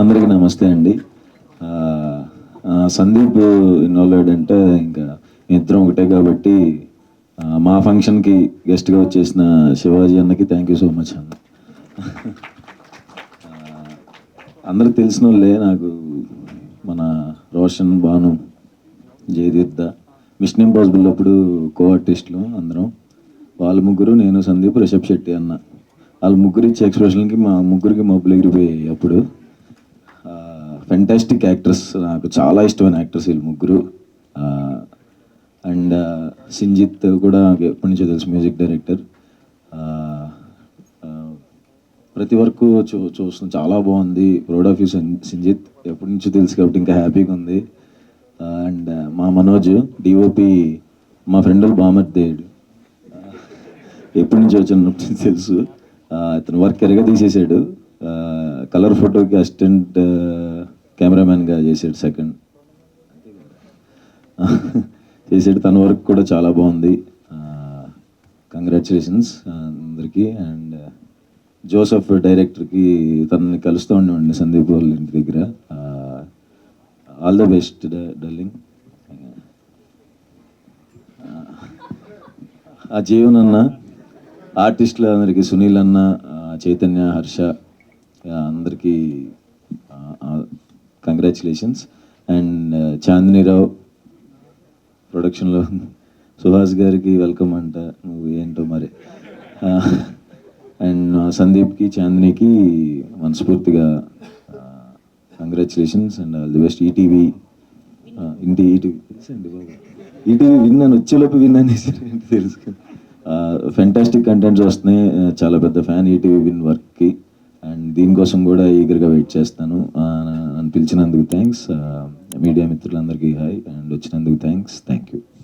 అందరికీ నమస్తే అండి. సందీప్ ఇన్వాల్వ్డ్ అంటే ఇంకా ఇద్దరం ఒకటే కాబట్టి మా ఫంక్షన్కి గెస్ట్గా వచ్చేసిన శివాజీ అన్నకి థ్యాంక్ యూ సో మచ్ అన్న. అందరికి తెలిసిన వాళ్ళే నాకు, మన రోషన్, భాను, జయదీర్ద, మిషన్ ఇంపాసిబుల్ అప్పుడు కో ఆర్టిస్టులు అందరం. వాళ్ళ ముగ్గురు, నేను, సందీప్, రిషబ్ శెట్టి అన్న. వాళ్ళ ముగ్గురు ఇచ్చే ఎక్స్ప్రెషన్కి మా ముగ్గురికి మబ్బులు ఎగిరిపోయాయి అప్పుడు. ఫెంటాస్టిక్ యాక్టర్స్, నాకు చాలా ఇష్టమైన యాక్టర్స్ వీళ్ళు ముగ్గురు. అండ్ సింజిత్ కూడా నాకు ఎప్పటి నుంచో తెలుసు, మ్యూజిక్ డైరెక్టర్. ప్రతి వర్క్ చూస్తున్నాం, చాలా బాగుంది. ప్రౌడ్ ఆఫ్ యూ సింజిత్, ఎప్పటి నుంచో తెలుసు కాబట్టి ఇంకా హ్యాపీగా ఉంది. అండ్ మా మనోజ్ డిఓపి, మా ఫ్రెండ్ బామర్దేడు, ఎప్పటి నుంచి వచ్చినప్పుడు తెలుసు. అతను వర్క్ ఎరగా తీసేసాడు. కలర్ ఫోటోకి అసిస్టెంట్ కెమెరామ్యాన్గా చేసాడు, సెకండ్ చేసాడు. తన వర్క్ కూడా చాలా బాగుంది. కంగ్రాచులేషన్స్ అందరికీ. అండ్ జోసఫ్ డైరెక్టర్కి, తనని కలుస్తూ ఉండేవాడిని సందీప్ వాళ్ళ ఇంటి దగ్గర. All the best darling. ఆ జీవన్ అన్న, ఆర్టిస్టులు అందరికీ, సునీల్ అన్న, చైతన్య, హర్ష, అందరికీ కంగ్రాచులేషన్స్. అండ్ చాందినీరావు ప్రొడక్షన్లో, సుహాస్ గారికి వెల్కమ్ అంట, నువ్వు ఏంటో మరి. అండ్ సందీప్కి, చాందినికి మనస్ఫూర్తిగా congratulations and all the best. ETV తెలుసండి బాబు, ఈటీవీ విన్ అని వచ్చేలోపు విన్ అనేసి తెలుసు. ఫెంటాస్టిక్ కంటెంట్స్ వస్తున్నాయి. చాలా పెద్ద ఫ్యాన్ ఈటీవీ విన్ వర్క్కి. అండ్ దీనికోసం కూడా ఈగర్గా వెయిట్ చేస్తాను. నన్ను పిలిచినందుకు థ్యాంక్స్. మీడియా మిత్రులందరికీ హాయ్, అండ్ వచ్చినందుకు థ్యాంక్ యూ.